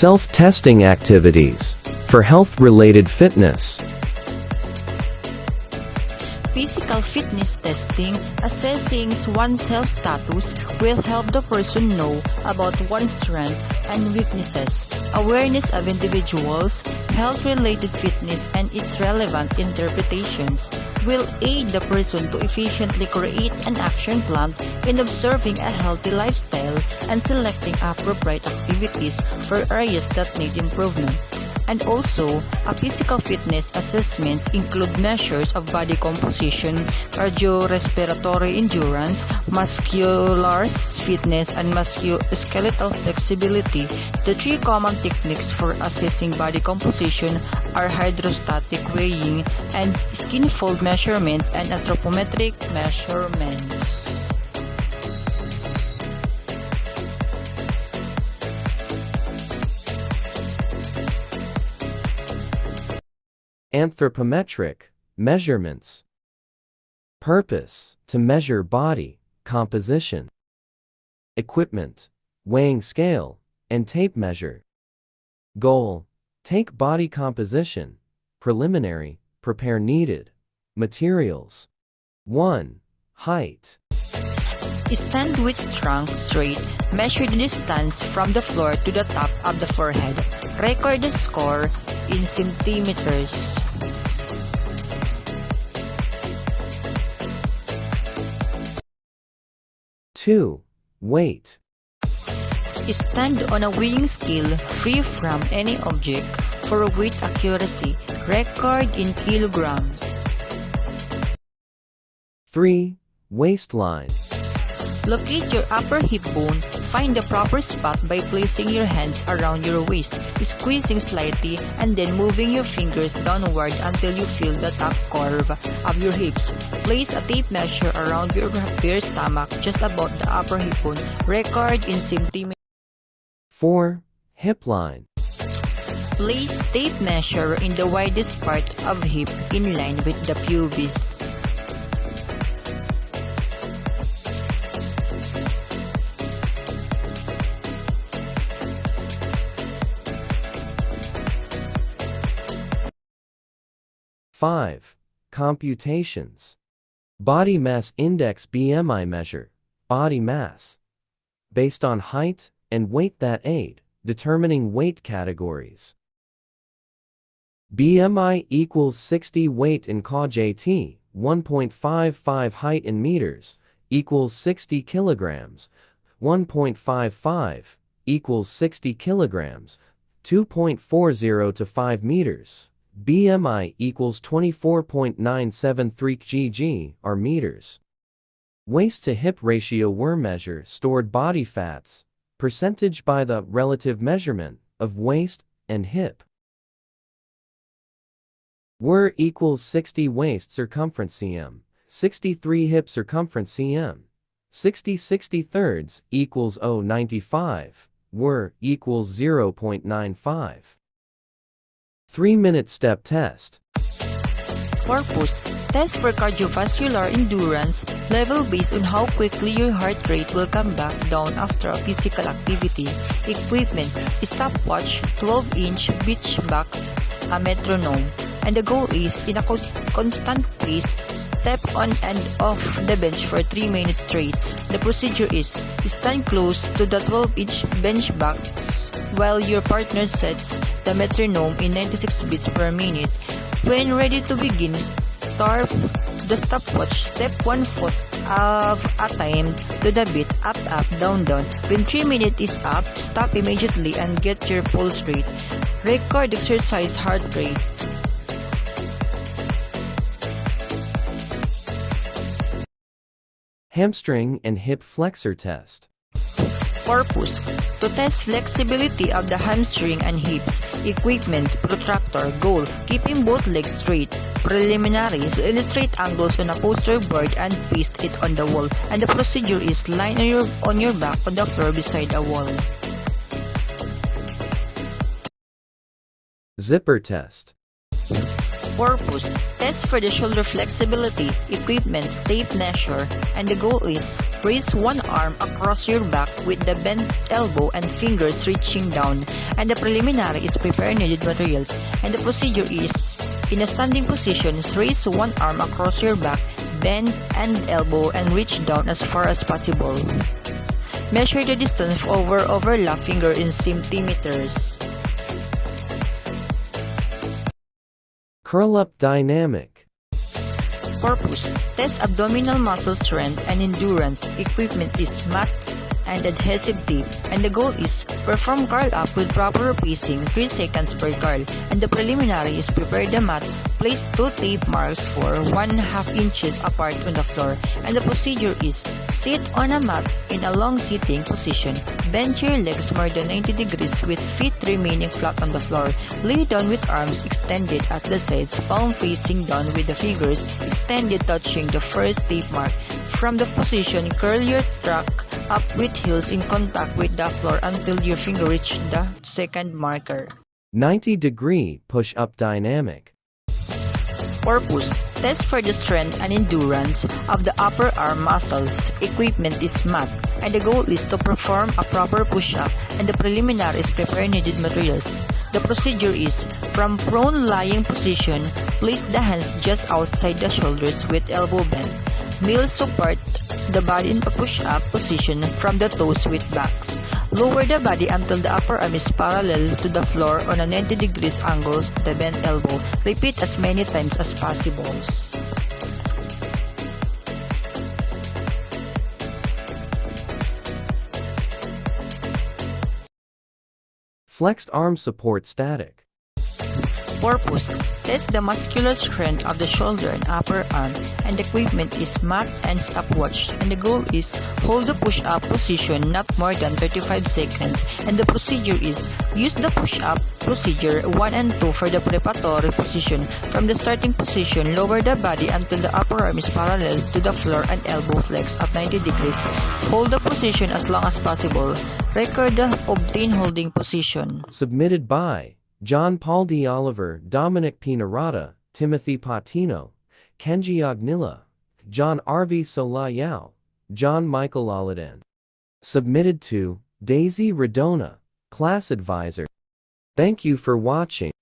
Self-testing activities for health-related fitness. Physical fitness testing, assessing one's health status, will help the person know about one's strengths and weaknesses. Awareness of individuals' health-related fitness and its relevant interpretations will aid the person to efficiently create an action plan in observing a healthy lifestyle and selecting appropriate activities for areas that need improvement. And also, a physical fitness assessments include measures of body composition, cardiorespiratory endurance, muscular fitness, and musculoskeletal flexibility. The three common techniques for assessing body composition are hydrostatic weighing and skin fold measurement and anthropometric measurements. Anthropometric measurements. Purpose: to measure body composition. Equipment: weighing scale and tape measure. Goal: take body composition. Preliminary: prepare needed materials. 1. Height. Stand with trunk straight. Measure the distance from the floor to the top of the forehead. Record the score in centimeters. Two. Weight. Stand on a weighing scale free from any object for weight accuracy. Record in kilograms. 3. Waistline. Locate your upper hip bone. Find the proper spot by placing your hands around your waist, squeezing slightly, and then moving your fingers downward until you feel the top curve of your hips. Place a tape measure around your bare stomach just above the upper hip bone. Record in centimeters. 4. Hip line. Place tape measure in the widest part of hip in line with the pubis. 5. Computations. Body mass index BMI measure. Body mass. Based on height and weight that aid determining weight categories. BMI equals 60 weight in kg, 1.55 height in meters, equals 60 kilograms, 1.55 equals 60 kilograms, 2.40 to 5 meters. BMI equals 24.973 kg or meters. Waist to hip ratio were measure stored body fats, percentage by the relative measurement of waist and hip. Were equals 60 waist circumference cm, 63 hip circumference cm, 60 thirds equals 0.95, were equals 0.95. 3-minute step test. Purpose: test for cardiovascular endurance level based on how quickly your heart rate will come back down after a physical activity. Equipment: stopwatch, 12-inch beach box, a metronome. And the goal is, in a constant pace, step on and off the bench for 3 minutes straight. The procedure is, stand close to the 12-inch bench box while your partner sets the metronome in 96 beats per minute. When ready to begin, start the stopwatch. Step 1 foot of a time to the beat, up, down. When 3 minutes is up, stop immediately and get your pulse rate. Record exercise heart rate. Hamstring and hip flexor test. Purpose: to test flexibility of the hamstring and hips. Equipment: protractor. Goal: keeping both legs straight. Preliminaries: illustrate angles on a poster board and paste it on the wall. And the procedure is, lie on your back on the floor beside a wall. Zipper test. Purpose: test for the shoulder flexibility, equipment, tape measure, and the goal is raise one arm across your back with the bent elbow and fingers reaching down, and the preliminary is prepare needed materials, and the procedure is in a standing position, raise one arm across your back, bend and elbow and reach down as far as possible. Measure the distance over overlap finger in centimeters. Curl-up dynamic. Purpose: test abdominal muscle strength and endurance. Equipment is mat and adhesive tape, and the goal is perform curl up with proper pacing 3 seconds per curl, and the preliminary is prepare the mat, place 2 tape marks for 1/2 inches apart on the floor, and the procedure is sit on a mat in a long sitting position, bend your legs more than 90 degrees with feet remaining flat on the floor, lay down with arms extended at the sides, palm facing down with the fingers extended touching the first tape mark. From the position, curl your track up with heels in contact with the floor until your finger reach the second marker. 90-degree push-up dynamic. Purpose: test for the strength and endurance of the upper arm muscles. Equipment is mat, and the goal is to perform a proper push-up, and the preliminary is prepare needed materials. The procedure is from prone lying position, place the hands just outside the shoulders with elbow bent. Kneel support the body in a push-up position from the toes with backs. Lower the body until the upper arm is parallel to the floor on a 90 degrees angle with the bent elbow. Repeat as many times as possible. Flexed arm support static. Purpose: test the muscular strength of the shoulder and upper arm, and the equipment is mat and stopwatch, and the goal is hold the push-up position not more than 35 seconds, and the procedure is use the push-up procedure 1 and 2 for the preparatory position. From the starting position, lower the body until the upper arm is parallel to the floor and elbow flex at 90 degrees. Hold the position as long as possible. Record the obtained holding position. Submitted by John Paul D. Oliver, Dominic P. Narada, Timothy Patino, Kenji Agnila, John R. V. Solayao, John Michael Aladan. Submitted to Daisy Redona, Class Advisor. Thank you for watching.